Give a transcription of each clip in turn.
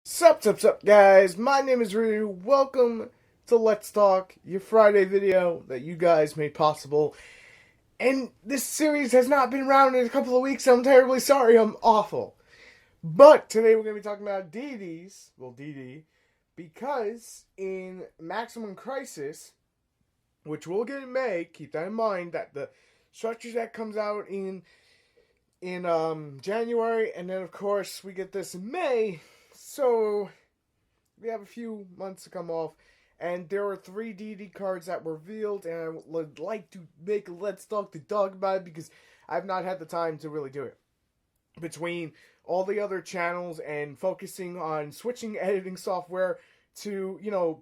Sup, guys? My name is Ryu. Welcome to Let's Talk, your Friday video that you guys made possible. And this series has not been around in a couple of weeks, so I'm terribly sorry. I'm awful. But today we're going to be talking about deities, DD, because in Maximum Crisis, which we'll get in May, keep that in mind, that the structure set comes out in January, and then of course we get this in May. So, we have a few months to come off, and there are 3 DD cards that were revealed, and I would like to make a Let's Talk the Dog about it, because I've not had the time to really do it. Between all the other channels and focusing on switching editing software to,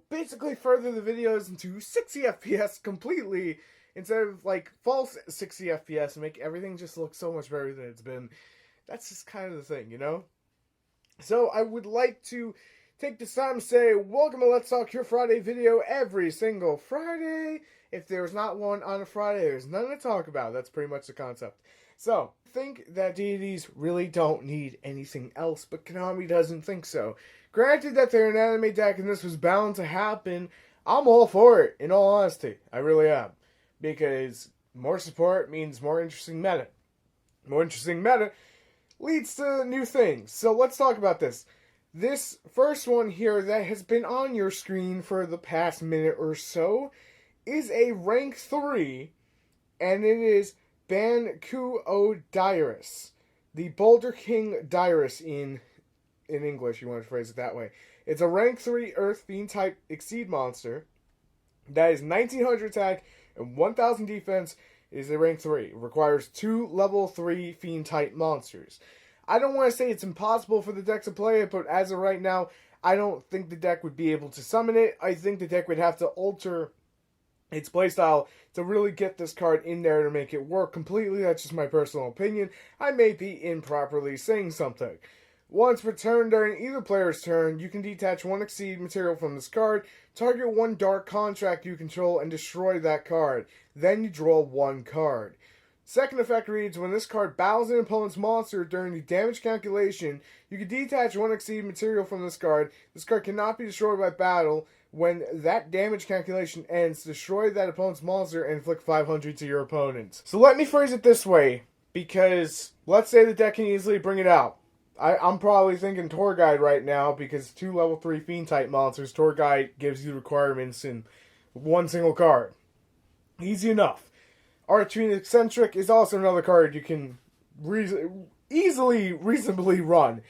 basically further the videos into 60 FPS completely, instead of, false 60 FPS, and make everything just look so much better than it's been. That's just kind of the thing. So I would like to take this time to say, welcome to Let's Talk Your Friday video every single Friday. If there's not one on a Friday, there's nothing to talk about. That's pretty much the concept. So, I think that deities really don't need anything else, but Konami doesn't think so. Granted that they're an anime deck and this was bound to happen, I'm all for it, in all honesty. I really am. Because more support means more interesting meta. More interesting meta leads to new things. So let's talk about this. This first one here that has been on your screen for the past minute or so is a rank 3, and it is Banku-O-Dyrus. The Boulder King Dyrus in English, you want to phrase it that way. It's a rank 3 Earth Fiend type Exceed monster that is 1900 attack and 1000 defense. Is a rank 3. It requires 2 level 3 Fiend type monsters. I don't want to say it's impossible for the deck to play it, but as of right now, I don't think the deck would be able to summon it. I think the deck would have to alter its playstyle to really get this card in there to make it work completely. That's just my personal opinion. I may be improperly saying something. Once per turn during either player's turn, you can detach 1 Exceed material from this card, target 1 Dark Contract you control, and destroy that card. Then you draw 1 card. Second effect reads, when this card battles an opponent's monster during the damage calculation, you can detach 1 Exceed material from this card. This card cannot be destroyed by battle. When that damage calculation ends, destroy that opponent's monster and inflict 500 to your opponent. So let me phrase it this way, because let's say the deck can easily bring it out. I'm probably thinking Tour Guide right now, because 2 level 3 Fiend type monsters, Tour Guide gives you requirements in 1 single card. Easy enough. Archfiend Eccentric is also another card you can reasonably run.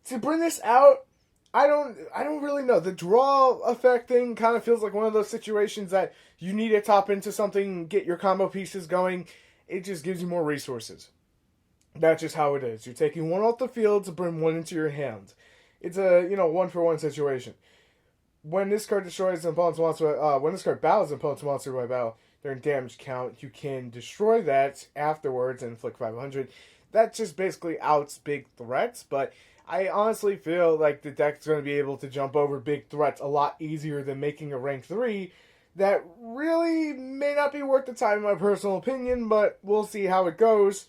To bring this out, I don't really know. The draw effect thing kind of feels like one of those situations that you need to top into something, get your combo pieces going. It just gives you more resources. That's just how it is. You're taking 1 off the field to bring 1 into your hand. It's a 1-for-1 situation. When this card destroys an opponent's monster, when this card battles an opponent's monster by battle during damage count, you can destroy that afterwards and inflict 500. That just basically outs big threats, but I honestly feel like the deck's going to be able to jump over big threats a lot easier than making a rank 3 that really may not be worth the time in my personal opinion, but we'll see how it goes.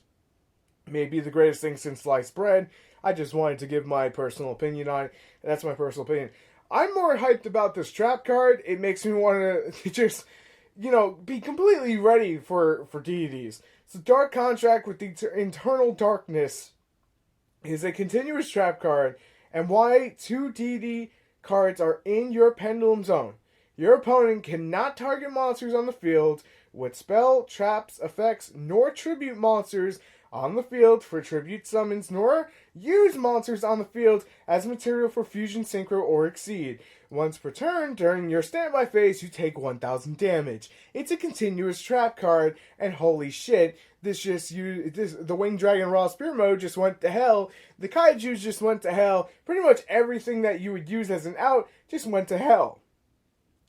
May be the greatest thing since sliced bread. I just wanted to give my personal opinion on it, and that's my personal opinion. I'm more hyped about this trap card. It makes me want to just, be completely ready for deities. So Dark Contract with the Internal Darkness is a continuous trap card, and why 2 deity cards are in your Pendulum Zone. Your opponent cannot target monsters on the field with spell, traps, effects, nor tribute monsters on the field for tribute summons, nor use monsters on the field as material for fusion, synchro, or exceed. Once per turn, during your standby phase, you take 1000 damage. It's a continuous trap card, and holy shit, the Winged Dragon Raw Spear mode just went to hell. The Kaijus just went to hell. Pretty much everything that you would use as an out just went to hell.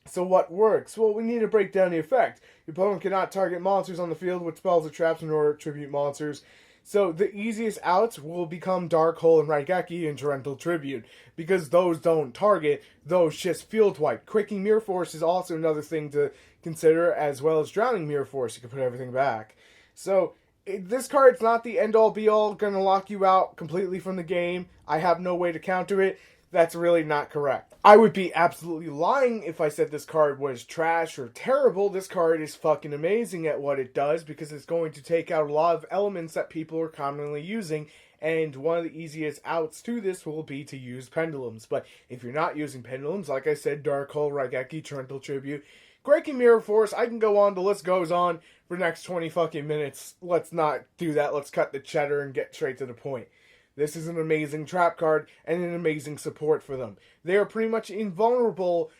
So what works? Well, we need to break down the effect. Your opponent cannot target monsters on the field with spells or traps nor tribute monsters. So the easiest outs will become Dark Hole and Raigeki and Torrential Tribute, because those don't target, those just field wipe. Quaking Mirror Force is also another thing to consider, as well as Drowning Mirror Force. You can put everything back. So this card's not the end-all be-all, gonna lock you out completely from the game. I have no way to counter it. that's really not correct. I would be absolutely lying if I said this card was trash or terrible. This card is fucking amazing at what it does because it's going to take out a lot of elements that people are commonly using, and one of the easiest outs to this will be to use pendulums. But if you're not using pendulums, like I said, Dark Hole, Raigeki, Torrential Tribute, Quaking Mirror Force, I can go on, the list goes on for the next 20 fucking minutes. Let's not do that. Let's cut the cheddar and get straight to the point. This is an amazing trap card and an amazing support for them. They are pretty much invulnerable,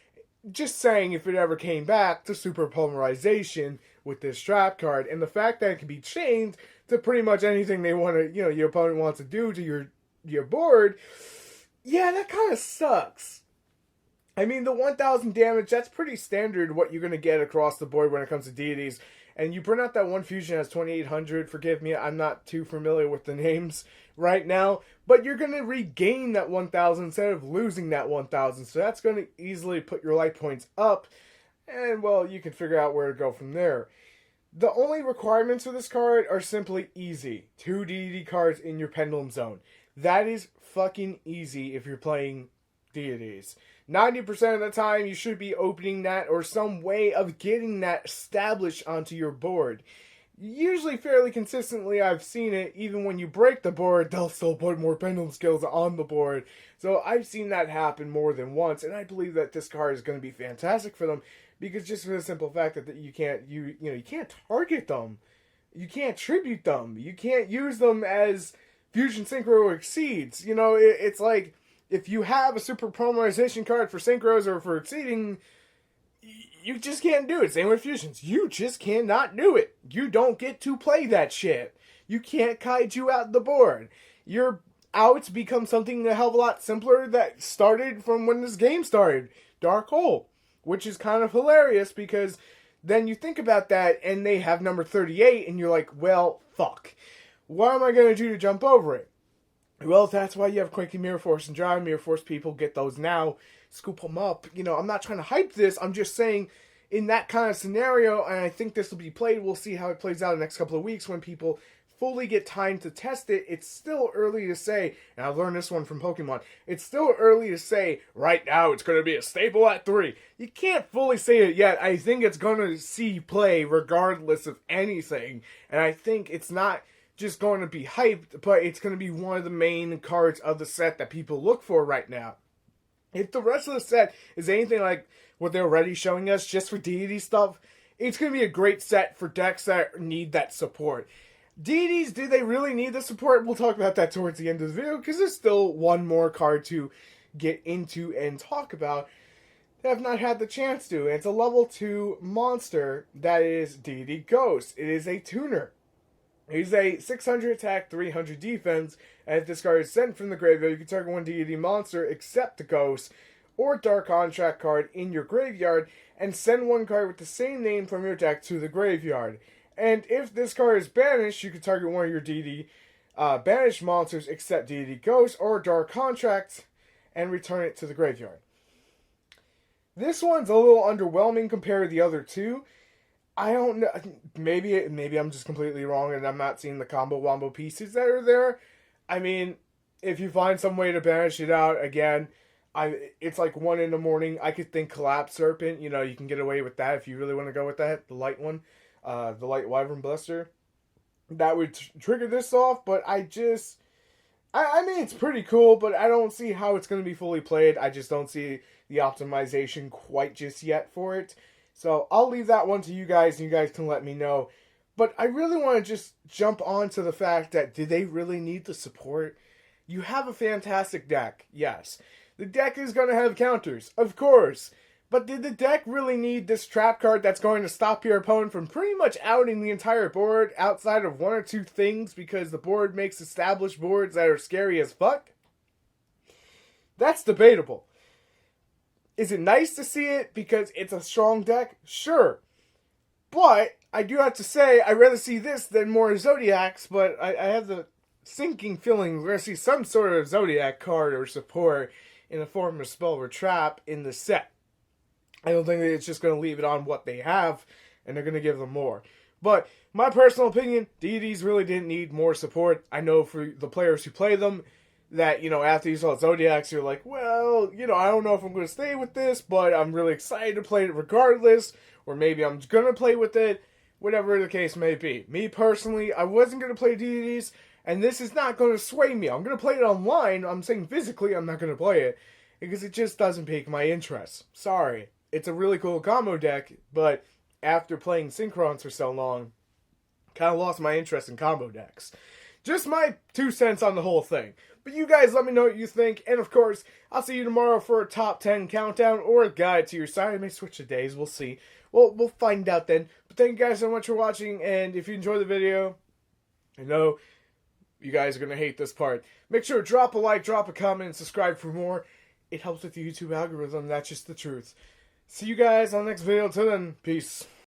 just saying, if it ever came back, to super polymerization with this trap card. And the fact that it can be chained to pretty much anything they want to, your opponent wants to do to your board, yeah, that kind of sucks. I mean, the 1000 damage, that's pretty standard what you're going to get across the board when it comes to deities. And you bring out that one fusion as 2800, forgive me, I'm not too familiar with the names right now, but you're going to regain that 1000 instead of losing that 1000, so that's going to easily put your life points up, and well, you can figure out where to go from there. The only requirements for this card are simply easy. 2 deity cards in your pendulum zone. That is fucking easy if you're playing deities. 90% of the time, you should be opening that or some way of getting that established onto your board. Usually fairly consistently, I've seen it, even when you break the board, they'll still put more pendulum skills on the board. So I've seen that happen more than once, and I believe that this card is going to be fantastic for them, because just for the simple fact that you can't target them. You can't tribute them. You can't use them as Fusion Synchro or Exceeds. It's like, if you have a super polymerization card for synchros or for exceeding, you just can't do it. Same with fusions. You just cannot do it. You don't get to play that shit. You can't kaiju out the board. Your outs become something a hell of a lot simpler that started from when this game started. Dark Hole. Which is kind of hilarious because then you think about that and they have number 38 and you're like, well, fuck. What am I going to do to jump over it? Well, that's why you have Quaking Mirror Force and Dry Mirror Force. People get those now. Scoop them up. I'm not trying to hype this. I'm just saying, in that kind of scenario, and I think this will be played, we'll see how it plays out in the next couple of weeks when people fully get time to test it. It's still early to say, and I learned this one from Pokemon, it's still early to say, right now it's going to be a staple at 3. You can't fully say it yet. I think it's going to see play regardless of anything, and I think it's not just going to be hyped, but it's going to be one of the main cards of the set that people look for right now. If the rest of the set is anything like what they're already showing us just for deity stuff, it's going to be a great set for decks that need that support. Deities, do they really need the support? We'll talk about that towards the end of the video, because there's still one more card to get into and talk about that I've not had the chance to. And it's a level 2 monster that is Deity Ghost. It is a tuner. He's a 600 attack, 300 defense, and if this card is sent from the graveyard, you can target one deity monster except the ghost or dark contract card in your graveyard, and send one card with the same name from your deck to the graveyard. And if this card is banished, you can target one of your deity banished monsters except deity ghost or dark contract, and return it to the graveyard. This one's a little underwhelming compared to the other two. I don't know. Maybe I'm just completely wrong and I'm not seeing the combo wombo pieces that are there. I mean, if you find some way to banish it out, again, it's like 1 a.m. I could think Collapse Serpent. You can get away with that if you really want to go with that. The light one. The light Wyvern Blister. That would trigger this off, but I mean, it's pretty cool, but I don't see how it's going to be fully played. I just don't see the optimization quite just yet for it. So I'll leave that one to you guys, and you guys can let me know. But I really want to just jump on to the fact that, do they really need the support? You have a fantastic deck, yes. The deck is going to have counters, of course. But did the deck really need this trap card that's going to stop your opponent from pretty much outing the entire board outside of 1 or 2 things because the board makes established boards that are scary as fuck? That's debatable. Is it nice to see it because it's a strong deck? Sure. But I do have to say, I'd rather see this than more Zodiacs, but I have the sinking feeling we're going to see some sort of Zodiac card or support in the form of spell or trap in the set. I don't think that it's just going to leave it on what they have, and they're going to give them more. But my personal opinion, deities really didn't need more support. I know for the players who play them, that, after you saw Zodiacs, you're like, well, I don't know if I'm going to stay with this, but I'm really excited to play it regardless, or maybe I'm going to play with it, whatever the case may be. Me personally, I wasn't going to play Deities, and this is not going to sway me. I'm going to play it online. I'm saying physically I'm not going to play it, because it just doesn't pique my interest. Sorry. It's a really cool combo deck, but after playing Synchrons for so long, kind of lost my interest in combo decks. Just my 2 cents on the whole thing. But you guys let me know what you think. And of course, I'll see you tomorrow for a top 10 countdown or a guide to your side. I may switch the days. We'll see. We'll find out then. But thank you guys so much for watching. And if you enjoyed the video, I know you guys are going to hate this part. Make sure to drop a like, drop a comment, and subscribe for more. It helps with the YouTube algorithm. That's just the truth. See you guys on the next video. Till then, peace.